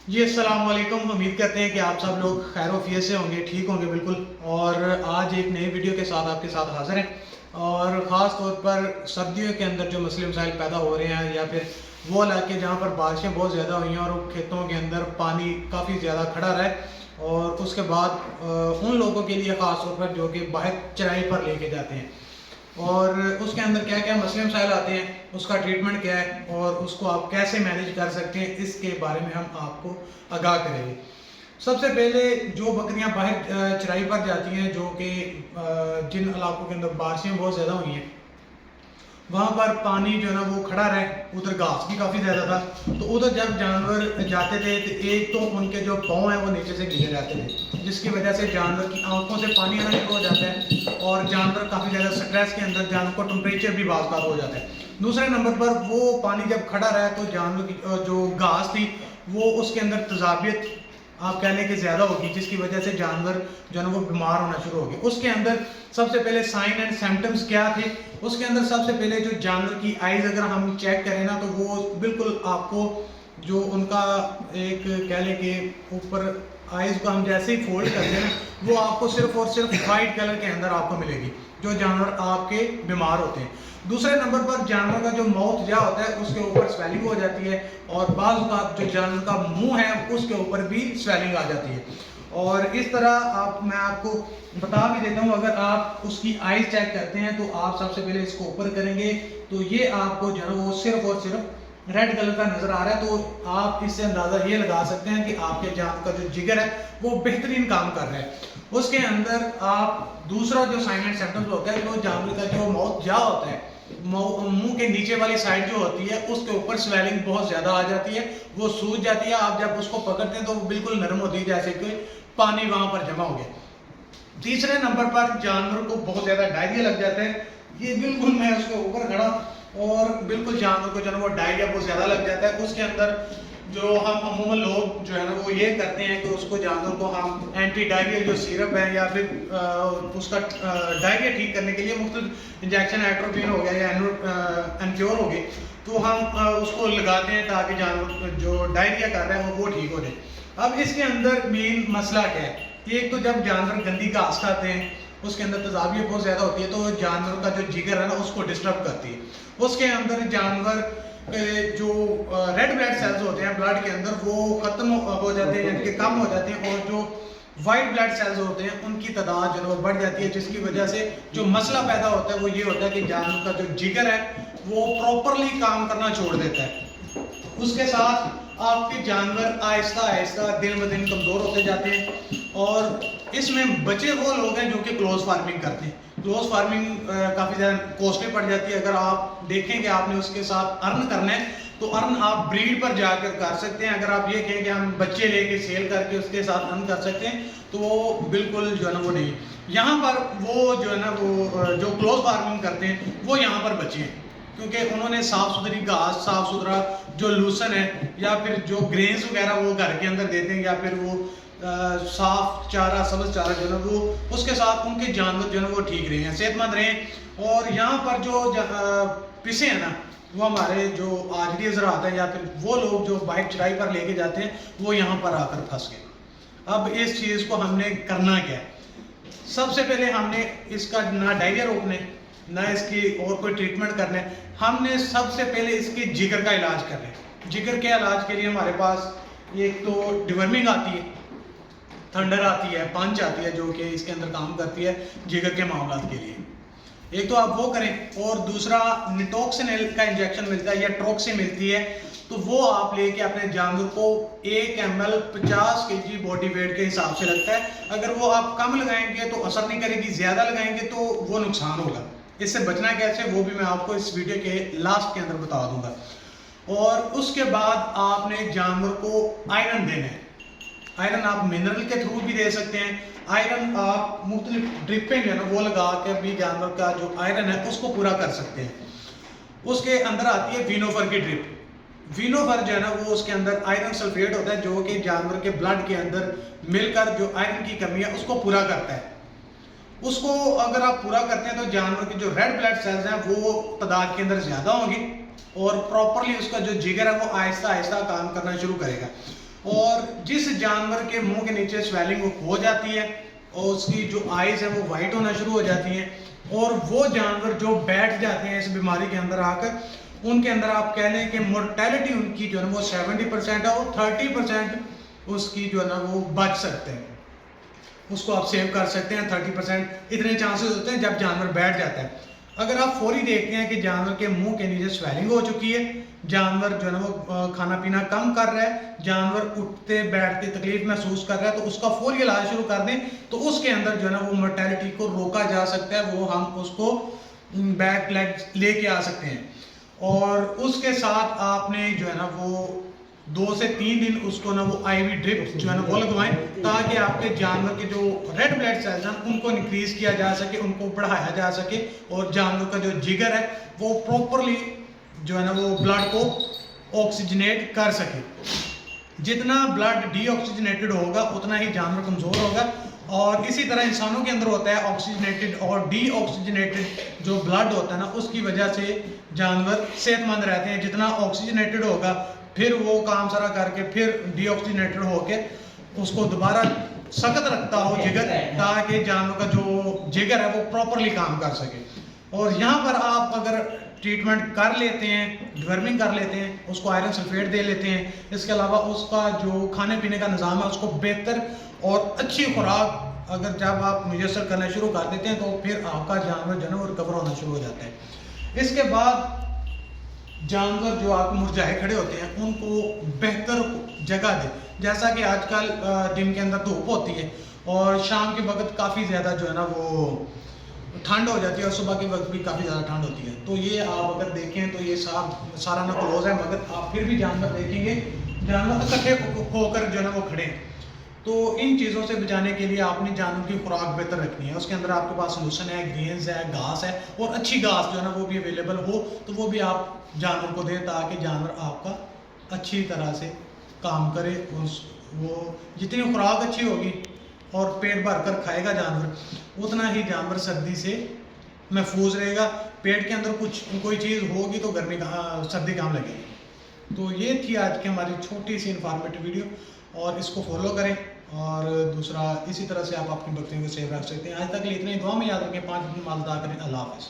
जी अस्सलाम वालेकुम। उम्मीद करते हैं कि आप सब लोग खैर वफियत से होंगे, ठीक होंगे बिल्कुल। और आज एक नई वीडियो के साथ आपके साथ हाज़िर हैं। और ख़ास तौर पर सर्दियों के अंदर जो मसले मसाइल पैदा हो रहे हैं, या फिर वो इलाके जहाँ पर बारिशें बहुत ज़्यादा हुई हैं और खेतों के अंदर पानी काफ़ी ज़्यादा खड़ा रहा है, और उसके बाद उन लोगों के लिए ख़ास तौर पर जो कि बाहर चराई पर लेके जाते हैं, और उसके अंदर क्या क्या मसले मसाइल आते हैं, उसका ट्रीटमेंट क्या है और उसको आप कैसे मैनेज कर सकते हैं, इसके बारे में हम आपको आगाह करेंगे। सबसे पहले जो बकरियां बाहर चराई पर जाती हैं, जो कि जिन इलाकों के अंदर बारिशें बहुत ज़्यादा हुई हैं, वहाँ पर पानी जो है ना वो खड़ा रहे, उधर घास भी काफ़ी ज़्यादा था, तो उधर जब जानवर जाते थे तो एक तो उनके जो पाँव हैं वो नीचे से गिरे जाते थे, जिसकी वजह से जानवर की आंखों से पानी आना शुरू हो जाता है, और जानवर काफ़ी ज़्यादा स्ट्रेस के अंदर, जानवर को टेम्परेचर भी बात हो जाता है। दूसरे नंबर पर वो पानी जब खड़ा रहा तो जानवर की जो घास थी वो उसके अंदर तजाबियत आप कह लें कि ज़्यादा होगी, जिसकी वजह से जानवर जो है ना वो बीमार होना शुरू हो गए। उसके अंदर सबसे पहले साइन एंड सिम्टम्स क्या थे, उसके अंदर सबसे पहले जो जानवर की आइज़ अगर हम चेक करें ना, तो वो बिल्कुल आपको जो उनका एक कह लें कि ऊपर आइज़ को हम जैसे ही फोल्ड करते हैं वो आपको सिर्फ और सिर्फ वाइट कलर के अंदर आपको मिलेगी, जो जानवर आपके बीमार होते हैं। दूसरे नंबर पर जानवर का जो माउथ जा होता है उसके ऊपर स्वेलिंग हो जाती है, और बाज़ का जो जानवर का मुंह है उसके ऊपर भी स्वेलिंग आ जाती है। और इस तरह मैं आपको बता भी देता हूँ, अगर आप उसकी आइज चेक करते हैं तो आप सबसे पहले इसको ऊपर करेंगे तो ये आपको जो है वो सिर्फ और सिर्फ रेड कलर का नजर आ रहा है, तो आप इससे अंदाजा ये लगा सकते हैं कि आपके जानवर का जो जिगर है वो बेहतरीन काम कर रहा है। उसके अंदर आप दूसरा जो साइन एंड सिम्टम्स होता है, तो जानवर का जो माउथ जा होता है, मुंह के नीचे वाली साइड जो होती है उसके ऊपर स्वेलिंग बहुत ज्यादा आ जाती है, वो सूज जाती है। आप जब उसको पकड़ते हैं तो वो बिल्कुल नरम होती है, जैसे कोई पानी वहां पर जमा हो गया। तीसरे नंबर पर जानवर को बहुत ज्यादा डायरिया लग जाता है। ये बिल्कुल मैं उसके ऊपर खड़ा, और बिल्कुल जानवर को जो है वो डायरिया बहुत ज्यादा लग जाता है। उसके अंदर जो हम अमूमन लोग जो है ना वो ये करते हैं कि उसको जानवर को हम एंटी डायरिया जो सिरप है, या फिर उसका डायरिया ठीक करने के लिए मुख्तलिफ इंजेक्शन, एट्रोपिन हो गया या एनक्योर हो गई, तो हम उसको लगाते हैं ताकि जानवर जो डायरिया कर रहा है वो ठीक हो जाए। अब इसके अंदर मेन मसला क्या है, एक तो जब जानवर गंदी घास खाते हैं उसके अंदर तेजाबियत बहुत ज़्यादा होती है, तो जानवर का जो जिगर है ना उसको डिस्टर्ब करती है। उसके अंदर जानवर जो रेड ब्लड सेल्स होते हैं ब्लड के अंदर वो खत्म हो जाते हैं, यानी कि कम हो जाते हैं, और जो वाइट ब्लड सेल्स होते हैं उनकी तादाद जो है बढ़ जाती है, जिसकी वजह से जो मसला पैदा होता है वो ये होता है कि जानवर का जो जिगर है वो प्रॉपरली काम करना छोड़ देता है। उसके साथ आपके जानवर आहिस्ता आहिस्ता दिन ब दिन कमज़ोर होते जाते हैं। और इसमें बचे वो लोग हैं जो कि क्लोज फार्मिंग करते हैं। क्लोज फार्मिंग काफ़ी ज़्यादा कॉस्टली पड़ जाती है। अगर आप देखें कि आपने उसके साथ अर्न करना है तो अर्न आप ब्रीड पर जाकर कर सकते हैं। अगर आप ये कहें कि हम बच्चे लेके सेल करके उसके साथ अर्न कर सकते हैं तो वो बिल्कुल जो है ना वो नहीं। यहाँ पर वो जो है ना वो जो क्लोज फार्मिंग करते हैं वो यहाँ पर बचे हैं, क्योंकि उन्होंने साफ़ सुथरी घास, साफ़ सुथरा जो लूसन है या फिर जो ग्रेन्स वगैरह वो घर के अंदर देते हैं, या फिर वो साफ चारा, सब्ज चारा जो है वो उसके साथ उनके जानवर जो है वो ठीक रहे हैं, सेहतमंद रहे हैं। और यहाँ पर जो पिसे हैं ना वो हमारे जो आजड़ी ज़राअत है या फिर वो लोग जो बाइक चराई पर लेके जाते हैं वो यहाँ पर आकर फंस गए। अब इस चीज़ को हमने करना क्या है, सबसे पहले हमने इसका ना डायरिया रोकने, ना इसकी और कोई ट्रीटमेंट करने, हमने सबसे पहले इसके जिगर का इलाज करना है। जिगर के इलाज के लिए हमारे पास एक तो डिवर्मिंग आती है, थंडर आती है, पंच आती है, जो कि इसके अंदर काम करती है जिगर के मामला के लिए। एक तो आप वो करें, और दूसरा निटोक्सिनेल का इंजेक्शन मिलता है या ट्रोक्सी मिलती है, तो वो आप लेके अपने जानवर को 1 ml 50 kg बॉडी वेट के हिसाब से लगता है। अगर वो आप कम लगाएंगे तो असर नहीं करेगी, ज़्यादा लगाएंगे तो वो नुकसान होगा। इससे बचना कैसे वो भी मैं आपको इस वीडियो के लास्ट के अंदर बता दूंगा। और उसके बाद आपने जानवर को आयरन देना है। आयरन आप मिनरल के थ्रू भी दे सकते हैं, आयरन आप मुख्तलिफ ड्रिपें जो है ना वो लगा के भी जानवर का जो आयरन है उसको पूरा कर सकते हैं। उसके अंदर आती है वीनोफर की ड्रिप। वीनोफर जो है ना वो उसके अंदर आयरन सल्फेट होता है, जो कि जानवर के ब्लड के अंदर मिलकर जो आयरन की कमी है उसको पूरा करता है। उसको अगर आप पूरा करते हैं तो जानवर की जो रेड ब्लड सेल्स हैं वो तादाद के अंदर ज़्यादा होंगी, और प्रॉपरली उसका जो जिगर है वो आहिस्ता आहिस्ता काम करना शुरू करेगा। اور جس جانور کے منہ کے نیچے سویلنگ ہو جاتی ہے اور اس کی جو آئیز ہے وہ وائٹ ہونا شروع ہو جاتی ہیں اور وہ جانور جو بیٹھ جاتے ہیں اس بیماری کے اندر آ کر ان کے اندر آپ کہہ لیں کہ مورٹیلٹی ان کی جو ہے نا وہ 70% ہے اور 30% اس کی جو ہے نا وہ بچ سکتے ہیں، اس کو آپ سیو کر سکتے ہیں۔ 30% اتنے چانسز ہوتے ہیں جب جانور بیٹھ جاتا ہے۔ اگر آپ فوری دیکھتے ہیں کہ جانور کے منہ کے نیچے سویلنگ ہو چکی ہے، جانور جو ہے نا وہ کھانا پینا کم کر رہا ہے، جانور اٹھتے بیٹھتے تکلیف محسوس کر رہا ہے، تو اس کا فوری علاج شروع کر دیں تو اس کے اندر جو ہے نا وہ مرٹیلٹی کو روکا جا سکتا ہے، وہ ہم اس کو بیک لیگ لے کے آ سکتے ہیں۔ اور اس کے ساتھ آپ نے جو ہے نا وہ 2 سے 3 دن اس کو نا وہ آئی وی ڈرپ جو ہے نا وہ لگوائیں تاکہ آپ کے جانور کے جو ریڈ بلڈ سیلز ہیں ان کو انکریز کیا جا سکے، ان کو بڑھایا جا سکے اور جانور کا جو جگر ہے وہ پراپرلی جو ہے نا وہ بلڈ کو آکسیجنیٹ کر سکے۔ جتنا بلڈ ڈی آکسیجنیٹڈ ہوگا اتنا ہی جانور کمزور ہوگا، اور اسی طرح انسانوں کے اندر ہوتا ہے آکسیجنیٹڈ اور ڈی آکسیجنیٹڈ جو بلڈ ہوتا ہے نا اس کی وجہ سے جانور صحت مند رہتے ہیں۔ جتنا آکسیجنیٹڈ ہوگا پھر وہ کام سارا کر کے پھر ڈی آکسیجنیٹڈ ہو کے اس کو دوبارہ سخت رکھتا ہو جگر، تاکہ جانور کا جو جگر ہے وہ پراپرلی کام کر سکے۔ اور یہاں پر آپ اگر ٹریٹمنٹ کر لیتے ہیں، ڈورمنگ کر لیتے ہیں، اس کو آئرن سلفیٹ دے لیتے ہیں، اس کے علاوہ اس کا جو کھانے پینے کا نظام ہے اس کو بہتر اور اچھی خوراک اگر جب آپ میسر کرنا شروع کر دیتے ہیں تو پھر آپ کا جانور جو ہے نا وہ ریکور ہونا شروع ہو جاتا ہے۔ اس کے بعد جانور جو آپ مرجھائے کھڑے ہوتے ہیں ان کو بہتر جگہ دیں، جیسا کہ آج کل دن کے اندر دھوپ ہوتی ہے اور شام کے وقت کافی زیادہ جو ہے نا وہ ٹھنڈ ہو جاتی ہے اور صبح کے وقت بھی کافی زیادہ ٹھنڈ ہوتی ہے، تو یہ آپ اگر دیکھیں تو یہ سارا نا کلوز ہے، مگر آپ پھر بھی جانور دیکھیں گے جانور اکٹھے ہو کر جو ہے نا وہ کھڑے ہیں۔ تو ان چیزوں سے بچانے کے لیے آپ نے جانور کی خوراک بہتر رکھنی ہے، اس کے اندر آپ کے پاس لوسن ہے، گرینز ہے، گھاس ہے، اور اچھی گھاس جو ہے نا وہ بھی اویلیبل ہو تو وہ بھی آپ جانور کو دیں تاکہ جانور آپ کا اچھی طرح سے کام کرے۔ وہ جتنی خوراک اچھی ہوگی اور پیٹ بھر کر کھائے گا جانور اتنا ہی جانور سردی سے محفوظ رہے گا۔ پیٹ کے اندر کوئی چیز ہوگی تو سردی کام لگے گی۔ تو یہ تھی آج کی ہماری چھوٹی سی انفارمیٹیو ویڈیو، اور اس کو فالو کریں، اور دوسرا اسی طرح سے آپ اپنی بکریوں کو سیف رکھ سکتے ہیں۔ آج تک کے لیے اتنے، دعا میں یاد رکھیں، 5 دن مالدار کریں۔ اللہ حافظ۔